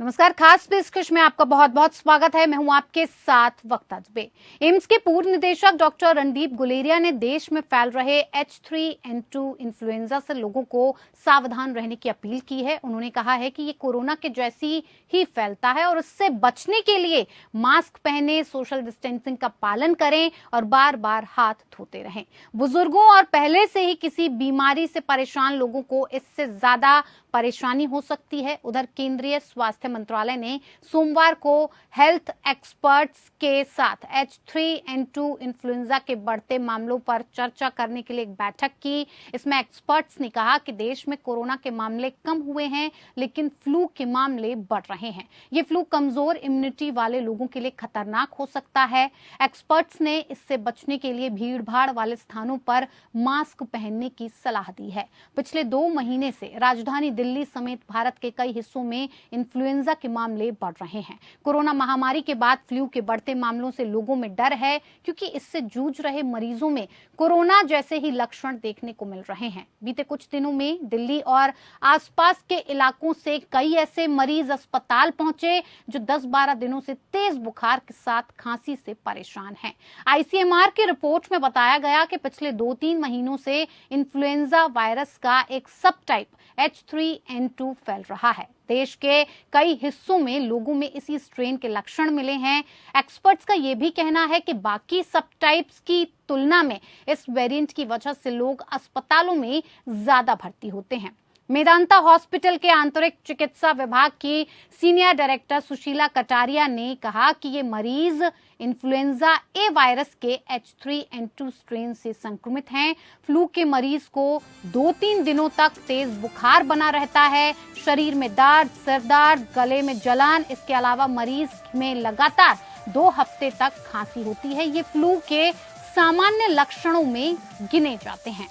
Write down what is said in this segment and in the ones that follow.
नमस्कार, खास पेशकश में आपका बहुत बहुत स्वागत है। मैं हूं आपके साथ वक्ता दुबे। एम्स के पूर्व निदेशक डॉक्टर रणदीप गुलेरिया ने देश में फैल रहे H3N2 इन्फ्लुएंजा से लोगों को सावधान रहने की अपील की है। उन्होंने कहा है कि ये कोरोना के जैसी ही फैलता है और उससे बचने के लिए मास्क पहने, सोशल डिस्टेंसिंग का पालन करें और बार बार हाथ धोते रहें। बुजुर्गों और पहले से ही किसी बीमारी से परेशान लोगों को इससे ज्यादा परेशानी हो सकती है। उधर केंद्रीय स्वास्थ्य मंत्रालय ने सोमवार को हेल्थ एक्सपर्ट्स के साथ H3N2 इन्फ्लुएंजा के बढ़ते मामलों पर चर्चा करने के लिए एक बैठक की। इसमें एक्सपर्ट्स ने कहा कि देश में कोरोना के मामले कम हुए हैं, लेकिन फ्लू के मामले बढ़ रहे हैं। ये फ्लू कमजोर इम्यूनिटी वाले लोगों के लिए खतरनाक हो सकता है। एक्सपर्ट्स ने इससे बचने के लिए भीड़ भाड़ वाले स्थानों पर मास्क पहनने की सलाह दी है। पिछले 2 महीने से राजधानी दिल्ली समेत भारत के कई हिस्सों में इन्फ्लुएंजा के मामले बढ़ रहे हैं। कोरोना महामारी के बाद फ्लू के बढ़ते मामलों से लोगों में डर है, क्योंकि इससे जूझ रहे मरीजों में कोरोना जैसे ही लक्षण देखने को मिल रहे हैं। बीते कुछ दिनों में दिल्ली और आसपास के इलाकों से कई ऐसे मरीज अस्पताल पहुंचे जो 10-12 दिनों से तेज बुखार के साथ खांसी से परेशान हैं। ICMR की रिपोर्ट में बताया गया कि पिछले 2-3 महीनों से इन्फ्लुएंजा वायरस का एक सब टाइप H3N2 फैल रहा है। देश के कई हिस्सों में लोगों में इसी स्ट्रेन के लक्षण मिले हैं। एक्सपर्ट्स का यह भी कहना है कि बाकी सब टाइप्स की तुलना में इस वेरिएंट की वजह से लोग अस्पतालों में ज्यादा भर्ती होते हैं। मेदांता हॉस्पिटल के आंतरिक चिकित्सा विभाग की सीनियर डायरेक्टर सुशीला कटारिया ने कहा कि ये मरीज इन्फ्लुएंजा ए वायरस के H3N2 स्ट्रेन से संक्रमित हैं। फ्लू के मरीज को 2-3 दिनों तक तेज बुखार बना रहता है, शरीर में दर्द, सिर दर्द, गले में जलन। इसके अलावा मरीज में लगातार 2 हफ्ते तक खांसी होती है। ये फ्लू के सामान्य लक्षणों में गिने जाते हैं।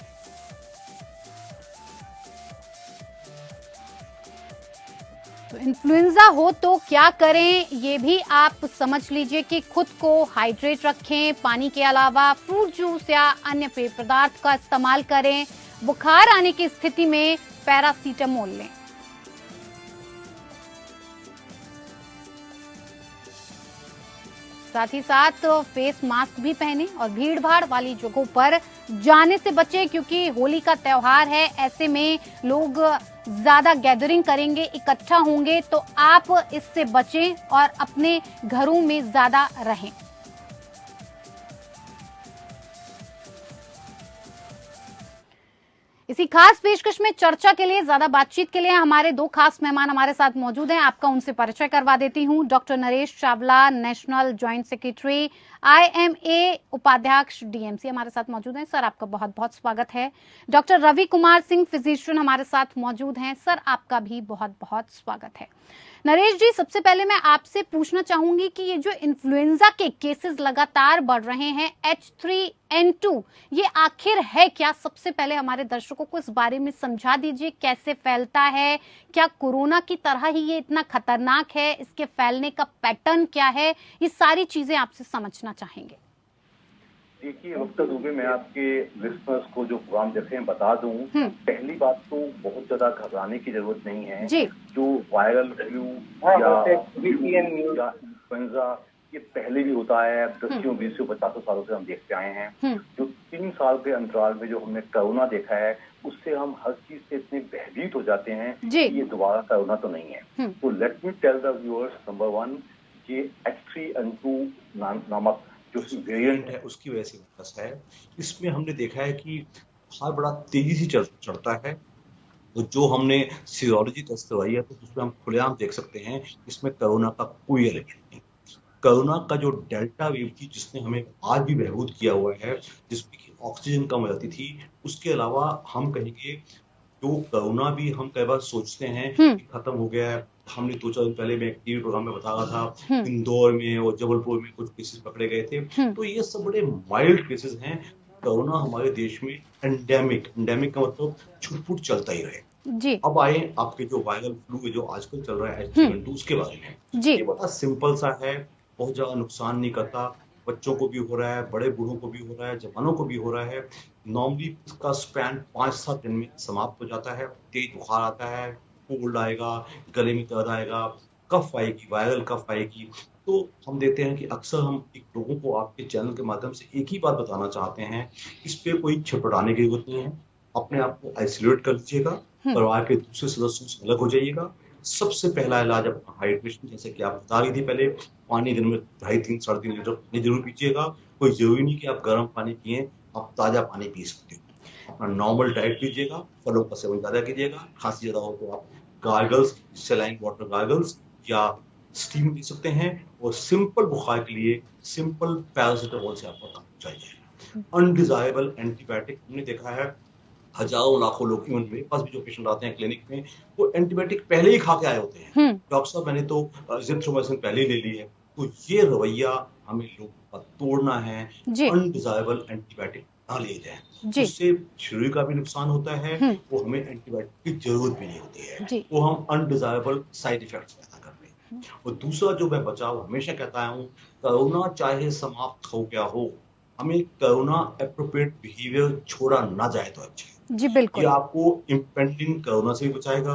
तो इन्फ्लुएंजा हो तो क्या करें, ये भी आप समझ लीजिए कि खुद को हाइड्रेट रखें। पानी के अलावा फ्रूट जूस या अन्य पेय पदार्थ का इस्तेमाल करें। बुखार आने की स्थिति में पैरासीटामोल लें। साथ ही साथ फेस मास्क भी पहने और भीड़ भाड़ वाली जगहों पर जाने से बचें, क्योंकि होली का त्योहार है। ऐसे में लोग ज्यादा गैदरिंग करेंगे, इकट्ठा होंगे, तो आप इससे बचें और अपने घरों में ज्यादा रहें। इसी खास पेशकश में चर्चा के लिए, ज्यादा बातचीत के लिए हमारे 2 खास मेहमान हमारे साथ मौजूद हैं। आपका उनसे परिचय करवा देती हूं। Doctor Naresh Chawla, national joint secretary, IMA उपाध्यक्ष, DMC हमारे साथ मौजूद हैं। सर, आपका बहुत बहुत स्वागत है। डॉक्टर रवि कुमार सिंह, फिजिशियन हमारे साथ मौजूद हैं। सर, आपका भी बहुत बहुत स्वागत है। नरेश जी, सबसे पहले मैं आपसे पूछना चाहूंगी कि ये जो इन्फ्लुएंजा के केसेस लगातार बढ़ रहे हैं, H3N2, ये आखिर है क्या? सबसे पहले हमारे दर्शकों को इस बारे में समझा दीजिए, कैसे फैलता है, क्या कोरोना की तरह ही ये इतना खतरनाक है, इसके फैलने का पैटर्न क्या है, ये सारी चीजें आपसे समझना चाहेंगे। देखिए वक्त दुबे, मैं आपके लिस्टनर्स को जो प्रोग्राम देख रहे हैं बता दूं, पहली बात तो बहुत ज्यादा घबराने की जरूरत नहीं है जी। जो वायरल फ्लू या इन्फ्लुएंजा ये पहले भी होता है। 10, 20, 50 सालों से हम देखते आए हैं। जो 3 साल के अंतराल में जो हमने कोरोना देखा है, उससे हम हर चीज से इतने भयभीत हो जाते हैं कि ये दोबारा कोरोना तो नहीं है। तो let me tell the viewers, number 1, ये H3N2 नामक जो वेरिएंट है उसकी वजह से वायरस है। इसमें हमने देखा है कि बुखार बड़ा तेजी से चढ़ता है। तो जो हमने सीरोलॉजी टेस्ट करवाई है, तो उसमें हम खुलेआम देख सकते हैं इसमें कोरोना का कोई एलिमेंट नहीं। कोरोना का जो डेल्टा वेव थी, जिसने हमें आज भी बहबूद किया हुआ है, जिसमें कि ऑक्सीजन कम हो जाती थी, उसके अलावा हम कहेंगे जो कोरोना भी हम कई बार सोचते हैं कि खत्म हो गया है। हमने 2-4 दिन पहले मैं एक टीवी प्रोग्राम में बता रहा था, इंदौर में और जबलपुर में कुछ केसेस पकड़े गए थे। तो ये सब बड़े माइल्ड केसेस हैं। कोरोना हमारे देश में एंडेमिक का मतलब छुटपुट चलता ही रहे जी। अब आए आपके जो वायरल फ्लू जो आजकल चल रहा है H3N2 उसके बारे में जी। ये बड़ा सिंपल सा है, बहुत ज्यादा नुकसान नहीं करता। बच्चों को भी हो रहा है, बड़े बूढ़ों को भी हो रहा है, जवानों को भी हो रहा है। नॉर्मली इसका स्पैन 5-7 दिन में समाप्त हो जाता है। तेज बुखार आता है, कोल्ड आएगा, गले में दर्द आएगा, कफ आएगी, वायरल कफ आएगी, तो हम देते हैं कि अक्सर हम एक लोगों को आपके चैनल के माध्यम से एक ही बात बताना चाहते हैं, इस पे कोई छिपड़ाने की जरूरत नहीं है। अपने आप को आइसोलेट कर लीजिएगा, परिवार के दूसरे सदस्यों से अलग हो जाइएगा। सबसे पहला इलाज अपना हाइड्रेशन, जैसे कि आप बता रही थी पहले, पानी दिन में 2.5 साढ़े 3 लीटर पानी जरूर पीजिएगा। कोई जरूरी नहीं कि आप गर्म पानी पिए, आप ताजा पानी पी सकते हो। अपना नॉर्मल डाइट लीजिएगा, फलों का सेवन ज्यादा कीजिएगा। खांसी ज्यादा हो तो आप गार्गल्स, सलाइन वाटर गार्गल्स या स्टीम ले सकते हैं। और सिंपल बुखार के लिए सिंपल पैरासिटामोल से आपका काम हो जाएगा। अनडिजायरेबल एंटीबायोटिक हमने देखा है, हजारों लाखों लोग, इवन मेरे पास भी जो पेशेंट आते हैं क्लिनिक में, वो एंटीबायोटिक पहले ही खा के आए होते हैं। डॉक्टर साहब मैंने तो जिथ्रोमाइसिन पहले ही ले ली है। तो ये रवैया हमें लोगों का तोड़ना है। अनडिजायरेबल एंटीबायोटिक ना लिए जाए, उससे शरीर का भी नुकसान होता है, वो हमें एंटीबायोटिक की जरूरत भी नहीं होती है, वो हम अनडिजायरेबल साइड इफेक्ट्स पैदा कर रहे हैं। और दूसरा जो मैं बचाव हमेशा कहता हूँ, कोरोना चाहे समाप्त हो गया हो, हमें कोरोना एप्रोप्रिएट बिहेवियर छोड़ा ना जाए तो अच्छा है। जी बिल्कुल। ये आपको इम्पेंडिंग कोरोना से भी बचाएगा,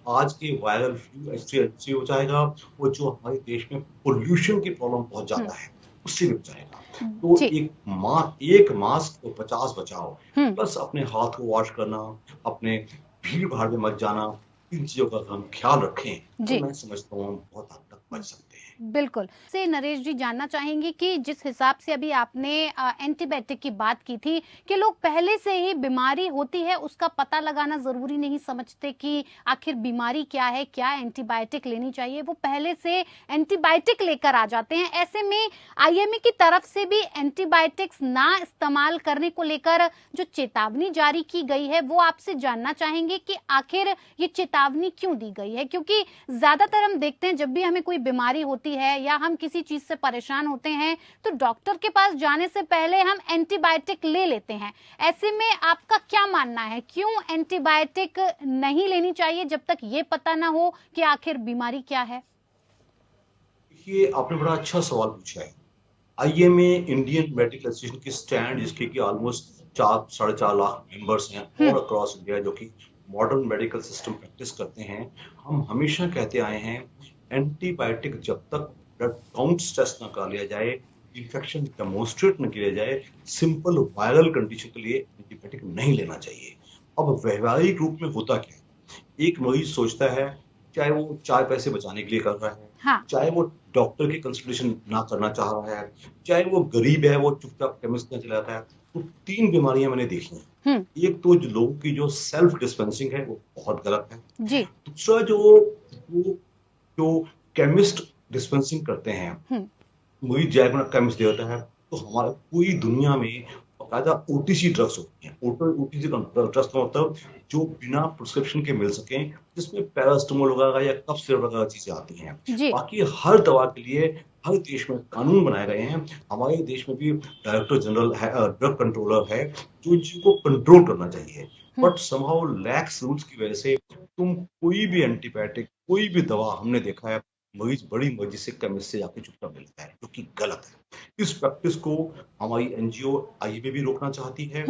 आज के वायरल फ्लू H3N2 से बचाएगा, और जो हमारे देश में पोल्यूशन की प्रॉब्लम बहुत ज्यादा है उससे भी बचाएगा। तो एक मास्क और 50 बचाओ, प्लस अपने हाथ को वॉश करना, अपने भीड़ भाड़ में मत जाना, इन चीजों का हम ख्याल रखें तो मैं समझता हूँ हम बहुत हद तक बच सकते हैं। बिल्कुल से नरेश जी जानना चाहेंगे कि जिस हिसाब से अभी आपने एंटीबायोटिक की बात की थी कि लोग पहले से ही बीमारी होती है उसका पता लगाना जरूरी नहीं समझते कि आखिर बीमारी क्या है, क्या एंटीबायोटिक लेनी चाहिए, वो पहले से एंटीबायोटिक लेकर आ जाते हैं। ऐसे में IMA की तरफ से भी एंटीबायोटिक्स ना इस्तेमाल करने को लेकर जो चेतावनी जारी की गई है वो आपसे जानना चाहेंगे कि आखिर ये चेतावनी क्यों दी गई है, क्योंकि ज्यादातर हम देखते हैं जब भी हमें कोई बीमारी होती है या हम किसी चीज से परेशान होते हैं तो डॉक्टर के पास जाने से पहले हम एंटीबायोटिक ले लेते हैं। ऐसे में आपका क्या मानना है, क्यों एंटीबायोटिक नहीं लेनी चाहिए जब तक ये पता ना हो कि आखिर बीमारी क्या है? ये आपने बड़ा अच्छा सवाल पूछा है। IMA इंडियन मेडिकल एसोसिएशन की स्टैंड, जिसके कि ऑलमोस्ट 4-4.5 लाख मेंबर्स हैं ऑल अक्रॉस इंडिया, जो कि मॉडर्न मेडिकल सिस्टम प्रैक्टिस करते हैं। हम हमेशा कहते आए हैं एंटीबायोटिक जब तक ब्लड काउंट टेस्ट न कर लिया जाए, इन्फेक्शन डेमोन्स्ट्रेट न किया जाए, सिंपल वायरल कंडीशन के लिए एंटीबायोटिक नहीं लेना चाहिए। अब व्यवहारिक रूप में होता क्या है, एक मरीज सोचता है, चाहे वो 4 पैसे बचाने के लिए कर रहा है, चाहे वो डॉक्टर की कंसल्टेशन ना करना चाह रहा है, चाहे वो गरीब है, वो चुपचाप केमिस्ट में चला जाता है। तो 3 बीमारियां मैंने देखी हैं। एक तो लोगों की जो सेल्फ डिस्पेंसिंग है वो बहुत गलत है। दूसरा जो केमिस्ट डिस्पेंसिंग करते हैं, वही जैगना केमिस्ट देता है, तो हमारे पूरी दुनिया में बाकायदा OTC ड्रग्स होती हैं। OTC ड्रग्स का मतलब जो बिना प्रिस्क्रिप्शन के मिल सकें, जिसमें पैरास्टामोल वगैरह या कफ सिरप वगैरह चीजें आती हैं। बाकी हर दवा के लिए हर देश में कानून बनाए गए हैं। हमारे देश में भी डायरेक्टर जनरल है, ड्रग कंट्रोलर है, जो इन चीजों को कंट्रोल करना चाहिए। बट समहाउ लैक्स रूल्स की वजह से तुम कोई भी एंटीबायोटिक, कोई भी दवा, हमने देखा है मरीज बड़ी मर्जी से केमिस्ट से जाके चुपचाप मिलता है, जो कि गलत है। इस प्रैक्टिस को हमारी NGO IMA भी रोकना चाहती है,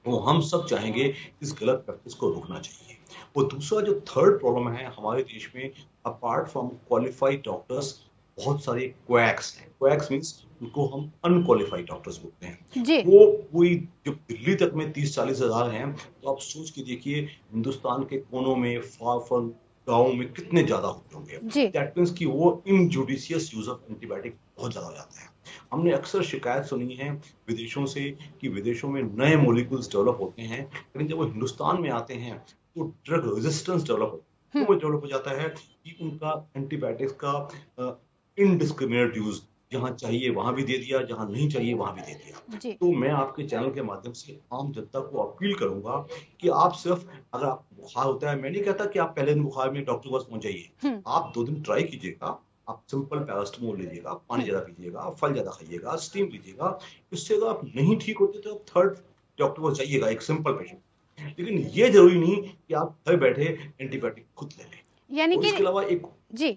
और हम सब चाहेंगे इस गलत प्रैक्टिस को रोकना चाहिए। और दूसरा जो थर्ड प्रॉब्लम है हमारे देश में, अपार्ट फ्रॉम क्वालिफाइड डॉक्टर्स, बहुत सारे क्वैक्स हैं। क्वैक्स मींस उनको हम अनक्वालिफाइड डॉक्टर्स बोलते हैं। वो कोई जो दिल्ली तक में 30-40 हजार हैं, तो आप सोच के देखिए हिंदुस्तान के कोनों में, फार गाँव में कितने ज्यादा होते होंगे। दैट मींस कि वो इनजुडिशियस यूज ऑफ एंटीबायोटिक बहुत ज्यादा हो जाता है। हमने अक्सर शिकायत सुनी है विदेशों से कि विदेशों में नए मॉलिक्यूल्स डेवलप होते हैं, लेकिन जब वो हिंदुस्तान में आते हैं तो ड्रग रेजिस्टेंस डेवलप हो जाता है कि उनका एंटीबायोटिक्स का इनडिस्क्रिमिनेट यूज जहां चाहिए वहां भी दे दिया, जहां नहीं चाहिए वहां भी दे दिया। तो मैं आपके चैनल के माध्यम से आम जनता को अपील करूंगा कि आप सिर्फ, अगर आपको बुखार होता है, मैं नहीं कहता कि आप पहले दिन बुखार में डॉक्टर के पास पहुंच जाइए, आप 2 दिन ट्राई कीजिएगा। आप सिंपल पैरास्टामोल लीजिएगा, पानी ज्यादा पीजिएगा, फल ज्यादा खाइएगा, स्टीम लीजिएगा। इससे अगर आप नहीं ठीक होते तो आप थर्ड डॉक्टर को जाइएगा, एक सिंपल पेशेंट। लेकिन ये जरूरी नहीं कि आप घर बैठे एंटीबायोटिक खुद ले लें। यानी कि इसके अलावा एक जी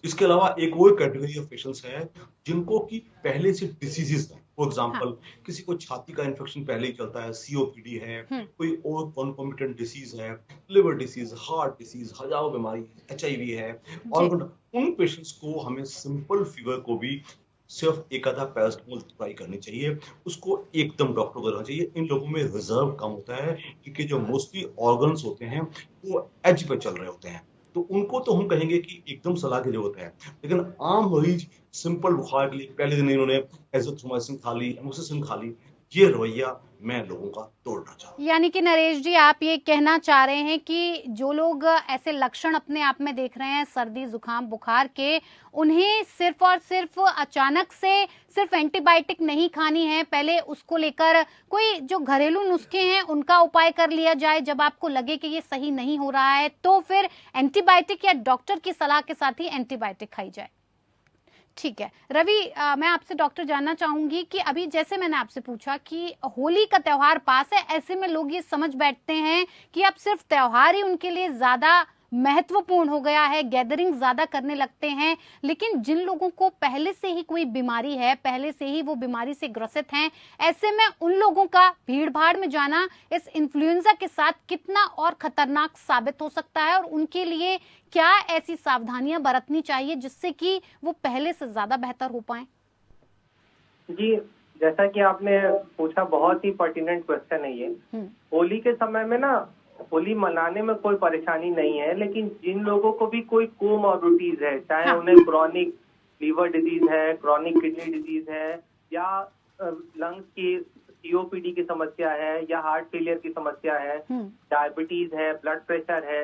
इसके अलावा एक और कैटेगरी ऑफ पेशेंट्स है जिनको की पहले से डिसीजेस हैं, फॉर हाँ। एग्जाम्पल किसी को छाती का इन्फेक्शन पहले ही चलता है, सीओपीडी है, कोई और कॉन्कोमिटेंट डिसीज है, लिवर डिसीज, हार्ट डिसीज, हजारों बीमारी, एचआईवी है, जी। और उन पेशेंट्स को हमें सिंपल फीवर को भी सिर्फ एक आधा पैरासिटामोल ट्राई करनी चाहिए, उसको एकदम डॉक्टर को देना चाहिए। इन लोगों में रिजर्व कम होता है क्योंकि जो मोस्टली ऑर्गन्स होते हैं वो एज पे चल रहे होते हैं, तो उनको तो हम कहेंगे कि एकदम सलाह की जरूरत है। लेकिन आम मरीज सिंपल बुखार के लिए पहले दिन इन्होंने एजिथ्रोमाइसिन खा ली, एमोक्सिसिलिन खा ली, ये रवैया मैं लोगों का तोड़ना चाहता हूँ। यानी कि नरेश जी, आप ये कहना चाह रहे हैं कि जो लोग ऐसे लक्षण अपने आप में देख रहे हैं सर्दी जुकाम बुखार के, उन्हें सिर्फ और सिर्फ अचानक से सिर्फ एंटीबायोटिक नहीं खानी है, पहले उसको लेकर कोई जो घरेलू नुस्खे हैं उनका उपाय कर लिया जाए। जब आपको लगे कि ये सही नहीं हो रहा है तो फिर एंटीबायोटिक या डॉक्टर की सलाह के साथ ही एंटीबायोटिक खाई जाए। ठीक है रवि, मैं आपसे डॉक्टर जानना चाहूंगी कि अभी जैसे मैंने आपसे पूछा कि होली का त्योहार पास है, ऐसे में लोग ये समझ बैठते हैं कि अब सिर्फ त्योहार ही उनके लिए ज्यादा महत्वपूर्ण हो गया है, गैदरिंग ज्यादा करने लगते हैं। लेकिन जिन लोगों को पहले से ही कोई बीमारी है, पहले से ही वो बीमारी से ग्रसित हैं, ऐसे में उन लोगों का भीड़ भाड़ में जाना इस इन्फ्लुएंजा के साथ कितना और खतरनाक साबित हो सकता है, और उनके लिए क्या ऐसी सावधानियां बरतनी चाहिए जिससे कि वो पहले से ज्यादा बेहतर हो पाए? जी, जैसा कि आपने पूछा, बहुत ही पर्टिनेंट क्वेश्चन है ये। होली के समय में ना, होली मनाने में कोई परेशानी नहीं है, लेकिन जिन लोगों को भी कोई कोमॉर्बिडिटीज है, चाहे उन्हें क्रॉनिक लीवर डिजीज है, क्रॉनिक किडनी डिजीज है, या लंग्स की सीओपीडी की समस्या है, या हार्ट फेलियर की समस्या है, डायबिटीज है, ब्लड प्रेशर है,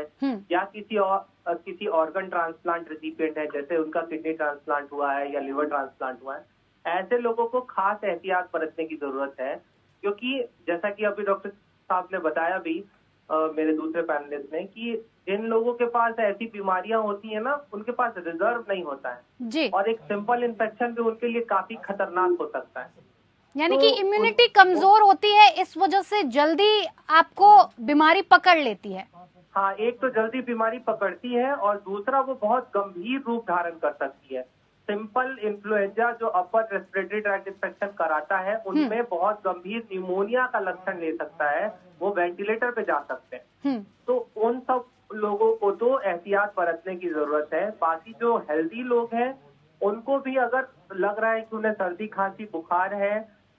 या किसी ऑर्गन ट्रांसप्लांट रिसिपिएंट है, जैसे उनका किडनी ट्रांसप्लांट हुआ है या लिवर ट्रांसप्लांट हुआ है, ऐसे लोगों को खास एहतियात बरतने की जरूरत है। क्योंकि जैसा कि अभी डॉक्टर साहब ने बताया भी, मेरे दूसरे पैनलिस्ट ने, कि जिन लोगों के पास ऐसी बीमारियां होती है ना, उनके पास रिजर्व नहीं होता है जी। और एक सिंपल इन्फेक्शन भी उनके लिए काफी खतरनाक हो सकता है। यानी कि इम्यूनिटी कमजोर होती है, इस वजह से जल्दी आपको बीमारी पकड़ लेती है। हाँ, एक तो जल्दी बीमारी पकड़ती है और दूसरा वो बहुत गंभीर रूप धारण कर सकती है। सिंपल इन्फ्लुएंजा जो अपर रेस्पिरेटरी ट्रैक्ट इन्फेक्शन कराता है, उनमें बहुत गंभीर निमोनिया का लक्षण ले सकता है, वो वेंटिलेटर पे जा सकते हैं। तो उन सब लोगों को तो एहतियात बरतने की जरूरत है। बाकी जो हेल्दी लोग हैं उनको भी अगर लग रहा है कि उन्हें सर्दी खांसी बुखार है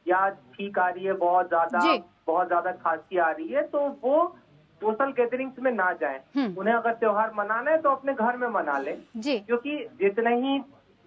या छींक आ रही है, बहुत ज्यादा खांसी आ रही है, तो वो सोशल गैदरिंग्स में ना जाएं। उन्हें अगर त्योहार मनाना है तो अपने घर में मना लें, क्योंकि जितने ही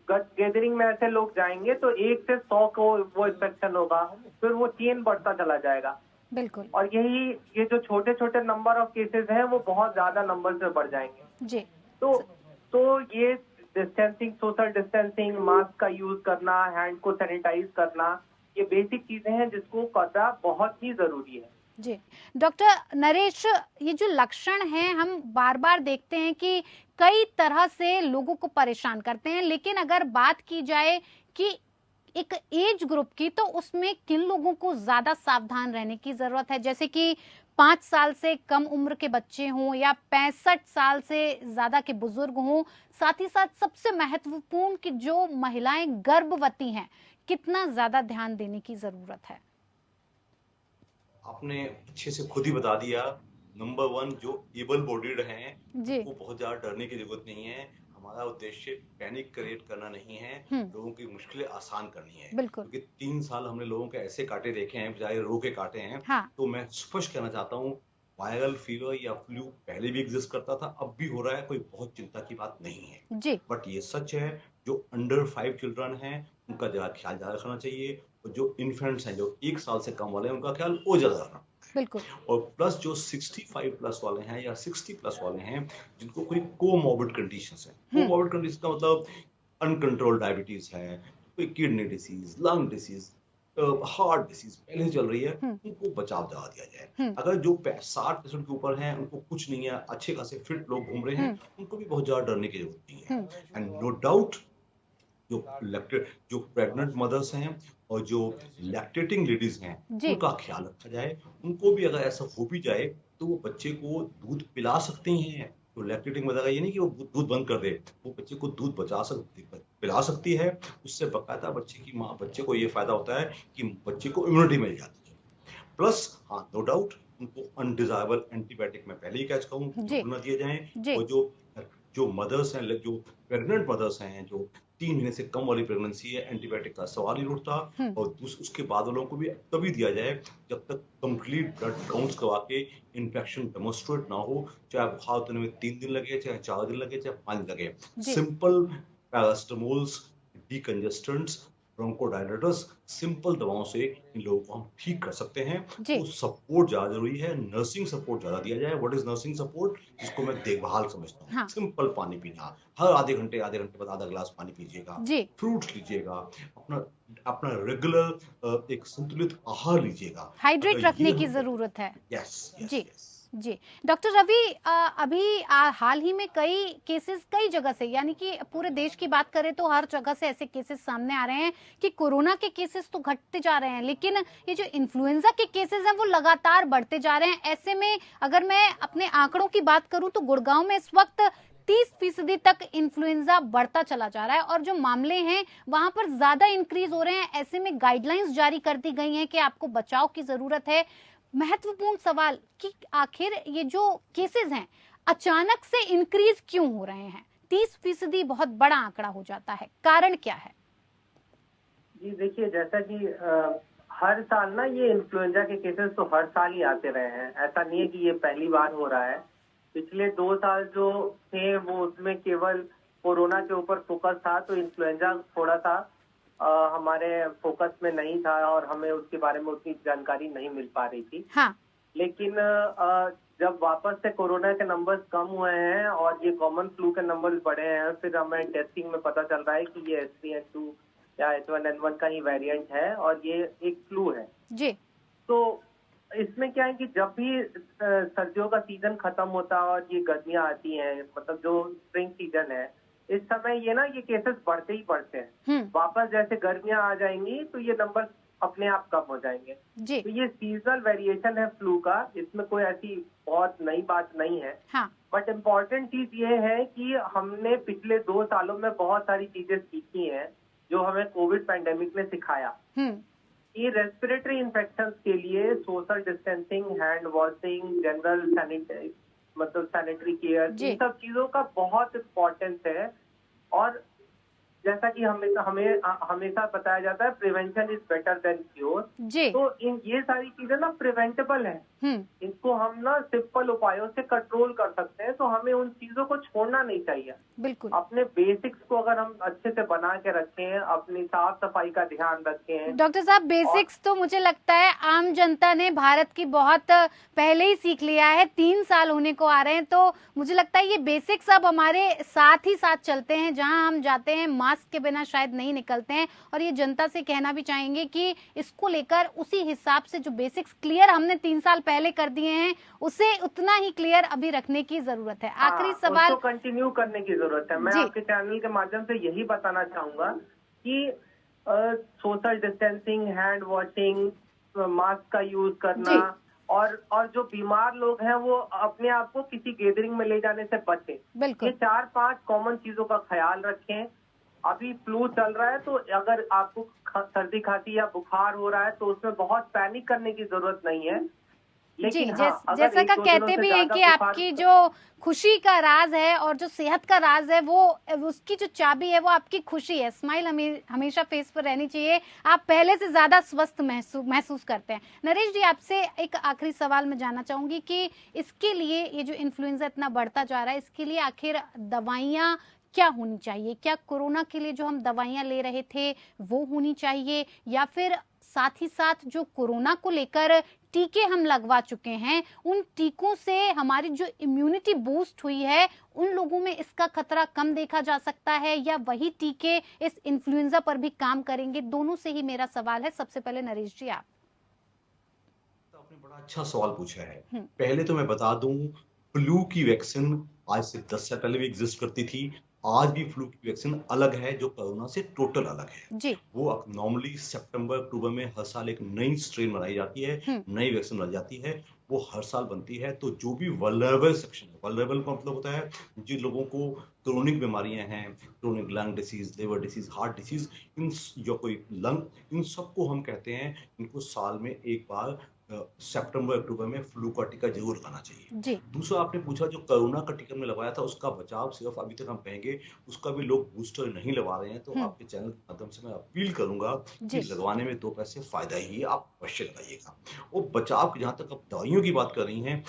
गैदरिंग में ऐसे लोग जाएंगे तो 1 से 100 को वो इन्फेक्शन होगा, फिर वो चेन बढ़ता चला जाएगा। बिल्कुल। और ये जो छोटे छोटे नंबर ऑफ केसेस हैं वो बहुत ज्यादा नंबर से बढ़ जाएंगे जी। तो ये डिस्टेंसिंग, सोशल डिस्टेंसिंग, मास्क का यूज करना, हैंड को सैनिटाइज करना, ये बेसिक चीजें हैं जिसको करना बहुत ही जरूरी है। जी डॉक्टर नरेश, ये जो लक्षण हैं हम बार बार देखते हैं कि कई तरह से लोगों को परेशान करते हैं, लेकिन अगर बात की जाए कि एक एज ग्रुप की, तो उसमें किन लोगों को ज्यादा सावधान रहने की जरूरत है? जैसे कि 5 साल से कम उम्र के बच्चे हों या 65 साल से ज्यादा के बुजुर्ग हों, साथ ही साथ सबसे महत्वपूर्ण कि जो महिलाएं गर्भवती हैं, कितना ज्यादा ध्यान देने की जरूरत है? आपने अच्छे से खुद ही बता दिया। नंबर 1, जो एबल बॉडीड हैं वो बहुत ज्यादा डरने की जरूरत नहीं है। हमारा उद्देश्य पैनिक क्रिएट करना नहीं है, लोगों की मुश्किलें आसान करनी है। क्योंकि 3 साल हमने लोगों के ऐसे काटे देखे हैं, बजाय रो के काटे हैं। तो मैं स्पष्ट कहना चाहता हूँ, वायरल फीवर या फ्लू पहले भी एग्जिस्ट करता था, अब भी हो रहा है, कोई बहुत चिंता की बात नहीं है। बट ये सच है, जो अंडर 5 चिल्ड्रन हैं उनका ख्याल ज्यादा रखना चाहिए, और जो इन्फेंट्स हैं, जो 1 साल से कम वाले हैं, उनका ख्याल और ज्यादा रखना। बिल्कुल। और प्लस जो 65 प्लस वाले हैं या 60 प्लस वाले हैं, जिनको कोई कोमॉर्बिड कंडीशंस है, कोमॉर्बिड कंडीशन का मतलब अनकंट्रोल्ड डायबिटीज है, कोई kidney disease, lung disease, heart disease पहले चल रही है, उनको बचाव दवा दिया जाए। अगर जो 60% के ऊपर हैं, उनको कुछ नहीं है, अच्छे खासे फिट लोग घूम रहे हैं, उनको भी बहुत ज्यादा डरने की जरूरत नहीं है। एंड नो डाउट जो प्रेग्नेंट मदर्स हैं और जो लैक्टेटिंग लेडीज हैं, उनका ख्याल रखा जाए। उनको भी अगर ऐसा हो भी जाए तो वो बच्चे को दूध पिला सकती हैं, तो लैक्टेटिंग मदर का ये नहीं कि वो दूध बंद कर दे, वो बच्चे को दूध पिला सकती है। उससे बकायदा बच्चे की माँ, बच्चे को ये फायदा होता है कि बच्चे को इम्यूनिटी मिल जाती है। प्लस हाँ, नो डाउट उनको अनडिजायरेबल एंटीबायोटिक मैं पहले ही कह चुका हूँ, न दिए जाएं। और जो मदर्स हैं, जो प्रेग्नेंट मदर्स हैं, जो 3 महीने से कम वाली प्रेगनेंसी है, एंटीबायोटिक का सवाल ही नहीं उठता। और उसके बाद वालों को भी तभी दिया जाए जब तक कंप्लीट ब्लड काउंट्स करवा के इन्फेक्शन डेमोन्स्ट्रेट ना हो, चाहे बुखार उतरने में 3 दिन लगे, चाहे 4 दिन लगे, चाहे 5 दिन लगे। सिंपल पैरास्टामोल्स, डिकंजेस्टेंट्स, ब्रोंकोडायलेटर्स, सिंपल दवाओं से इन लोगों को हम ठीक कर सकते हैं। तो सपोर्ट ज्यादा जरूरी है, नर्सिंग सपोर्ट ज्यादा दिया जाए। What is nursing support? जिसको मैं देखभाल समझता हूँ। हाँ। सिंपल पानी पीना, हर आधे घंटे बाद आधा गिलास पानी पीजिएगा, फ्रूट्स लीजिएगा, अपना रेगुलर एक संतुलित आहार लीजिएगा, हाइड्रेट रखने की जरूरत है। जी। जी डॉक्टर रवि, अभी हाल ही में कई जगह से, यानी कि पूरे देश की बात करें तो हर जगह से ऐसे केसेस सामने आ रहे हैं कि कोरोना के केसेस तो घटते जा रहे हैं, लेकिन ये जो इन्फ्लुएंजा के केसेस हैं वो लगातार बढ़ते जा रहे हैं। ऐसे में अगर मैं अपने आंकड़ों की बात करूं तो गुड़गांव में इस वक्त 30% तक इन्फ्लुएंजा बढ़ता चला जा रहा है और जो मामले हैं वहां पर ज्यादा इंक्रीज हो रहे हैं। ऐसे में गाइडलाइंस जारी कर दी गई हैं कि आपको बचाव की जरूरत है। महत्वपूर्ण सवाल कि आखिर ये जो केसेस हैं अचानक से इंक्रीज क्यों हो रहे हैं? 30% बहुत बड़ा आंकड़ा हो जाता है, कारण क्या है? जी देखिए, जैसा कि हर साल ना ये इन्फ्लुएंजा के केसेस तो हर साल ही आते रहे हैं। ऐसा नहीं है कि ये पहली बार हो रहा है। पिछले 2 साल जो थे वो उसमें केवल कोरोना के ऊपर फोकस था, तो इन्फ्लुएंजा थोड़ा सा हमारे फोकस में नहीं था और हमें उसके बारे में उतनी जानकारी नहीं मिल पा रही थी। हाँ। लेकिन जब वापस से कोरोना के नंबर्स कम हुए हैं और ये कॉमन फ्लू के नंबर्स बढ़े हैं, फिर हमें टेस्टिंग में पता चल रहा है कि ये H3N2 या H1N1 का ही वेरिएंट है और ये एक फ्लू है जी। तो इसमें क्या है कि जब भी सर्दियों का सीजन खत्म होता है और ये गर्मियां आती हैं, मतलब जो स्प्रिंग सीजन है, इस समय ये केसेस बढ़ते ही बढ़ते हैं। वापस जैसे गर्मियां आ जाएंगी तो ये नंबर अपने आप कम हो जाएंगे जी। तो ये सीजनल वेरिएशन है फ्लू का, इसमें कोई ऐसी बहुत नई बात नहीं है। हाँ। बट इम्पोर्टेंट चीज ये है कि हमने पिछले 2 सालों में बहुत सारी चीजें सीखी हैं जो हमें कोविड पैंडेमिक ने सिखाया। ये रेस्पिरेटरी इन्फेक्शन के लिए social distancing, hand washing, general sanitary care, इन सब चीजों का बहुत इम्पोर्टेंस है। और जैसा कि हमें हमेशा बताया जाता है, prevention is better than cure. तो ये सारी चीजें ना प्रिवेंटेबल है, इनको हम ना सिंपल उपायों से कंट्रोल कर सकते हैं। तो हमें उन चीजों को छोड़ना नहीं चाहिए। बिल्कुल। अपने बेसिक्स को अगर हम अच्छे से बना के रखें, अपनी साफ सफाई का ध्यान रखें। डॉक्टर साहब, बेसिक्स तो मुझे लगता है आम जनता ने भारत की बहुत पहले ही सीख लिया है। 3 साल होने को आ रहे हैं, तो मुझे लगता है ये बेसिक्स अब हमारे साथ ही साथ चलते हैं। जहां हम जाते हैं मास्क के बिना शायद नहीं निकलते हैं। और ये जनता से कहना भी चाहेंगे कि इसको लेकर उसी हिसाब से जो बेसिक्स क्लियर हमने 3 साल पहले कर दिए हैं, उसे उतना ही क्लियर अभी रखने की जरूरत है। आखिरी सवाल कंटिन्यू करने की जरूरत है। मैं आपके चैनल के माध्यम से यही बताना चाहूंगा कि social distancing, hand washing, mask का यूज करना और जो बीमार लोग हैं वो अपने आप को किसी गैदरिंग में ले जाने से बचें। ये 4-5 कॉमन चीजों का ख्याल रखें। अभी फ्लू चल रहा है, तो अगर आपको सर्दी खांसी या बुखार हो रहा है तो उसमें बहुत पैनिक करने की जरूरत नहीं है। लेकिन जैसा का कहते भी हैं कि आपकी जो खुशी का राज है और जो सेहत का राज है, वो उसकी जो चाबी है वो आपकी खुशी है। स्माइल हमेशा फेस पर रहनी चाहिए। आप पहले से ज्यादा स्वस्थ महसूस करते हैं। नरेश जी, आपसे एक आखिरी सवाल मैं जानना चाहूंगी कि इसके लिए, ये जो इन्फ्लुएंजा इतना बढ़ता जा रहा है, इसके लिए आखिर दवाइयाँ क्या होनी चाहिए? क्या कोरोना के लिए जो हम दवाइयां ले रहे थे वो होनी चाहिए, या फिर साथ ही साथ जो कोरोना को लेकर टीके हम लगवा चुके हैं, उन टीकों से हमारी जो इम्यूनिटी बूस्ट हुई है, उन लोगों में इसका खतरा कम देखा जा सकता है, या वही टीके इस इन्फ्लुएंजा पर भी काम करेंगे? दोनों से ही मेरा सवाल है। सबसे पहले नरेश जी, आप। आपने बड़ा अच्छा सवाल पूछा है। पहले तो मैं बता दूं, फ्लू की वैक्सीन आज से 10 साल पहले भी एग्जिस्ट करती थी। आज भी फ्लू की वैक्सीन अलग है, जो कोरोना से टोटल अलग है जी। वो नॉर्मली सितंबर अक्टूबर में हर साल एक नई स्ट्रेन बनाई जाती है, नई वैक्सीन बनाई जाती है। वो हर साल बनती है। तो जो भी वल्नरेबल सेक्शन है, वल्नरेबल का मतलब होता है जिन लोगों को क्रोनिक बीमारियां हैं, chronic lung disease, liver disease, heart disease, इन या कोई लंग, इन सबको हम कहते हैं इनको साल में एक बार सितंबर अक्टूबर में फ्लू का टीका जरूर लगाना चाहिए। जी दूसरा आपने पूछा जो कोरोना का टीका हमने लगाया था उसका बचाव सिर्फ अभी तक हम कहेंगे उसका भी लोग बूस्टर नहीं लगवा रहे हैं। तो आपके चैनल के माध्यम से मैं अपील करूंगा कि जी लगवाने में 2 पैसे फायदा ही है, आप अवश्य लगाइएगा। और बचाव की जहां तक आप दवाइयों की बात कर रही हैं,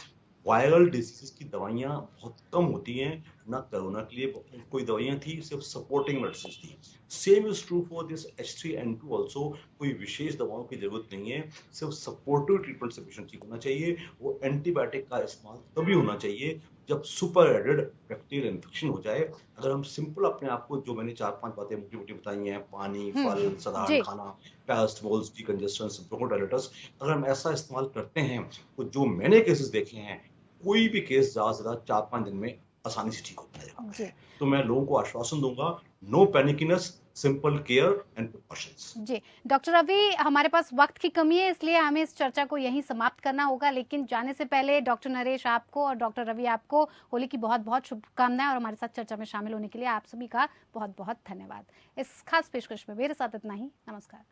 वायरल डिसीज की दवाइयां बहुत कम होती हैं। ना कोरोना के लिए कोई दवाइयां थी, सिर्फ सपोर्टिंग मेडिसिन थी। Same is true for this H3N2 also. कोई विशेष दवाओं की जरूरत नहीं है, सिर्फ सपोर्टिव ट्रीटमेंट से पेशेंट ठीक होना चाहिए। वो एंटीबायोटिक का इस्तेमाल तभी होना चाहिए जब सुपर एडेड बैक्टीरियल इन्फेक्शन हो जाए। अगर हम सिंपल अपने आप को, जो मैंने 4-5 बातें मोटी मोटी बताई हैं, पानी, फल, साधारण जी खाना, पैरासिटामोल, डिकंजेस्टेंट्स, ब्रोंकोडायलेटर्स, अगर हम ऐसा इस्तेमाल करते हैं तो जो मैंने केसेस देखे हैं, कोई भी केस ज्यादा से ज्यादा 4-5 दिन में आसानी से ठीक हो जाएगा। जी तो मैं लोगों को आश्वासन दूंगा, no panicness, simple care and precautions. जी डॉक्टर रवि, हमारे पास वक्त की कमी है इसलिए हमें इस चर्चा को यहीं समाप्त करना होगा, लेकिन जाने से पहले डॉक्टर नरेश आपको और डॉक्टर रवि आपको होली की बहुत बहुत शुभकामनाएं और हमारे साथ चर्चा में शामिल होने के लिए आप सभी का बहुत बहुत धन्यवाद। इस खास पेशकश में मेरे साथ इतना ही। नमस्कार।